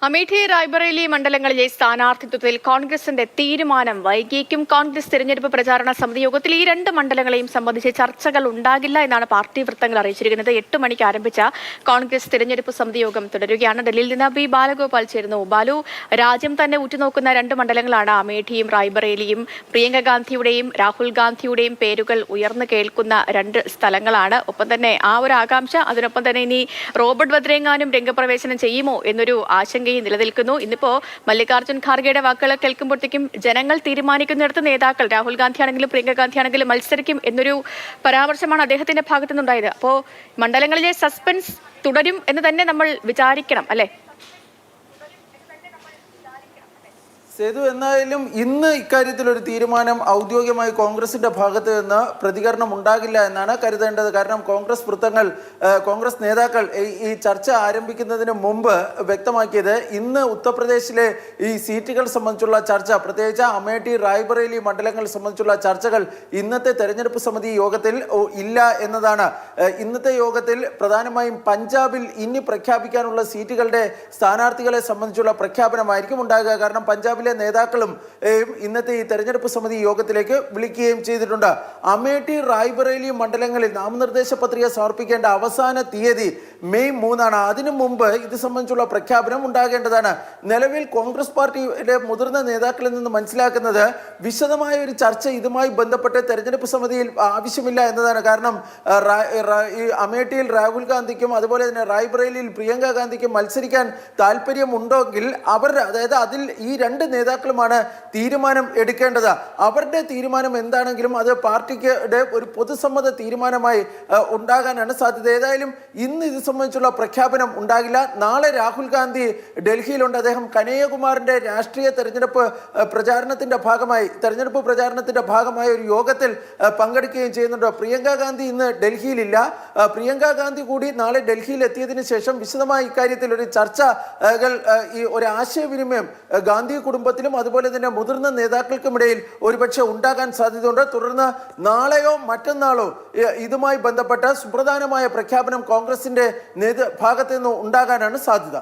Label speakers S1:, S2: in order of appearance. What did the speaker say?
S1: അമേഠി റായ്ബറേലി മണ്ഡലങ്ങളിലെ സ്ഥാനാർത്ഥിത്വത്തിൽ കോൺഗ്രസിന്റെ തീരുമാനം വൈകിയേക്കും. കോൺഗ്രസ് തെരഞ്ഞെടുപ്പ് പ്രചാരണ സമിതി യോഗത്തിൽ ഈ രണ്ട് മണ്ഡലങ്ങളെയും സംബന്ധിച്ച് ചർച്ചകൾ ഉണ്ടാകില്ല എന്നാണ് പാർട്ടി വൃത്തങ്ങൾ അറിയിച്ചിരിക്കുന്നത്. 8 മണിക്ക് ആരംഭിച്ച കോൺഗ്രസ് തെരഞ്ഞെടുപ്പ് സമിതി യോഗം തുടരുകയാണ്. ഡൽഹിയിൽ നിന്ന് ബി ബാലഗോപാൽ ചേരുന്നു. ബാലു, രാജ്യം തന്നെ ഉറ്റുനോക്കുന്ന രണ്ട് മണ്ഡലങ്ങളാണ് അമേഠിയും റായ്ബറേലിയും. പ്രിയങ്ക ഗാന്ധിയുടെയും രാഹുൽ ഗാന്ധിയുടെയും പേരുകൾ ഉയർന്നു കേൾക്കുന്ന രണ്ട് സ്ഥലങ്ങളാണ്. ഒപ്പം തന്നെ ആ ഒരു ആകാംക്ഷ, അതിനൊപ്പം തന്നെ ഇനി റോബർട്ട് വദ്രയെങ്ങാനും രംഗപ്രവേശനം ചെയ്യുമോ എന്നൊരു ആശങ്ക നിലനിൽക്കുന്നു. ഇന്നിപ്പോ മല്ലികാർജ്ജുൻ ഖാർഗെയുടെ വാക്കുകൾ കേൾക്കുമ്പോഴത്തേക്കും ജനങ്ങൾ തീരുമാനിക്കുന്നിടത്ത് നേതാക്കൾ രാഹുൽ ഗാന്ധി ആണെങ്കിലും പ്രിയങ്ക ഗാന്ധി ആണെങ്കിലും മത്സരിക്കും എന്നൊരു പരാമർശമാണ് അദ്ദേഹത്തിന്റെ ഭാഗത്തു നിന്നുണ്ടായത്. അപ്പോ മണ്ഡലങ്ങളിലെ സസ്പെൻസ് തുടരും എന്ന് തന്നെ നമ്മൾ വിചാരിക്കണം, അല്ലെ?
S2: സേതു, എന്തായാലും ഇന്ന് ഇക്കാര്യത്തിൽ ഒരു തീരുമാനം ഔദ്യോഗികമായി കോൺഗ്രസിന്റെ ഭാഗത്ത് നിന്ന് പ്രതികരണം ഉണ്ടാകില്ല എന്നാണ് കരുതേണ്ടത്. കാരണം കോൺഗ്രസ് നേതാക്കൾ ഈ ചർച്ച ആരംഭിക്കുന്നതിന് മുമ്പ് വ്യക്തമാക്കിയത് ഇന്ന് ഉത്തർപ്രദേശിലെ ഈ സീറ്റുകൾ സംബന്ധിച്ചുള്ള ചർച്ച, പ്രത്യേകിച്ച് അമേഠി റായ്ബറേലി മണ്ഡലങ്ങൾ സംബന്ധിച്ചുള്ള ചർച്ചകൾ ഇന്നത്തെ തെരഞ്ഞെടുപ്പ് സമിതി യോഗത്തിൽ ഇല്ല എന്നതാണ്. ഇന്നത്തെ യോഗത്തിൽ പ്രധാനമായും പഞ്ചാബിൽ ഇനി പ്രഖ്യാപിക്കാനുള്ള സീറ്റുകളുടെ സ്ഥാനാർത്ഥികളെ സംബന്ധിച്ചുള്ള പ്രഖ്യാപനമായിരിക്കും ഉണ്ടാകുക. കാരണം പഞ്ചാബിലെ നേതാക്കളും ഇന്നത്തെ ഈ തെരഞ്ഞെടുപ്പ് സമിതി യോഗത്തിലേക്ക് വിളിക്കുകയും ചെയ്തിട്ടുണ്ട്. അമേഠി റായ്ബറേലി മണ്ഡലങ്ങളിൽ നാമനിർദ്ദേശ പത്രിക സമർപ്പിക്കേണ്ട അവസാന തീയതി മെയ് 3 അതിനു മുമ്പ് ഇത് സംബന്ധിച്ചുള്ള പ്രഖ്യാപനം ഉണ്ടാകേണ്ടതാണ്. നിലവിൽ കോൺഗ്രസ് പാർട്ടിയുടെ മുതിർന്ന നേതാക്കളിൽ നിന്ന് മനസ്സിലാക്കുന്നത് വിശദമായ ഒരു ചർച്ച ഇതുമായി ബന്ധപ്പെട്ട് തെരഞ്ഞെടുപ്പ് സമിതിയിൽ ആവശ്യമില്ല എന്നതാണ്. കാരണം ഈ അമേഠിയിൽ രാഹുൽ ഗാന്ധിക്കും അതുപോലെ തന്നെ റായ്ബറേലിയിൽ പ്രിയങ്ക ഗാന്ധിക്കും മത്സരിക്കാൻ താല്പര്യമുണ്ടെങ്കിൽ അതായത് അതിൽ ഈ രണ്ട് നേതാക്കളുമാണ് തീരുമാനം എടുക്കേണ്ടത്. അവരുടെ തീരുമാനം എന്താണെങ്കിലും അത് പാർട്ടിക്ക് ഒരു പൊതുസമ്മത തീരുമാനമായി ഉണ്ടാകാനാണ് സാധ്യത. ഏതായാലും ഇന്ന് ഇത് സംബന്ധിച്ചുള്ള പ്രഖ്യാപനം ഉണ്ടാകില്ല. നാളെ രാഹുൽ ഗാന്ധി ഡൽഹിയിലുണ്ട്. അദ്ദേഹം കനയ്യകുമാറിന്റെ രാഷ്ട്രീയ തെരഞ്ഞെടുപ്പ് പ്രചാരണത്തിന്റെ ഭാഗമായി ഒരു യോഗത്തിൽ പങ്കെടുക്കുകയും ചെയ്യുന്നുണ്ട്. പ്രിയങ്ക ഗാന്ധി ഇന്ന് ഡൽഹിയിലില്ല. പ്രിയങ്ക ഗാന്ധി കൂടി നാളെ ഡൽഹിയിൽ എത്തിയതിനു ശേഷം വിശദമായ ഇക്കാര്യത്തിൽ ഒരു ചർച്ചകൾ, ഈ ഒരു ആശയവിനിമയം ഗാന്ധി കുടുംബത്തിലും അതുപോലെ തന്നെ മുതിർന്ന നേതാക്കൾക്കുമിടയിൽ ഒരുപക്ഷെ ഉണ്ടാകാൻ സാധ്യതയുണ്ട്. തുടർന്ന് നാളെയോ മറ്റന്നാളോ ഇതുമായി ബന്ധപ്പെട്ട സുപ്രധാനമായ പ്രഖ്യാപനം കോൺഗ്രസിന്റെ ഭാഗത്തു നിന്ന് ഉണ്ടാകാനാണ് സാധ്യത.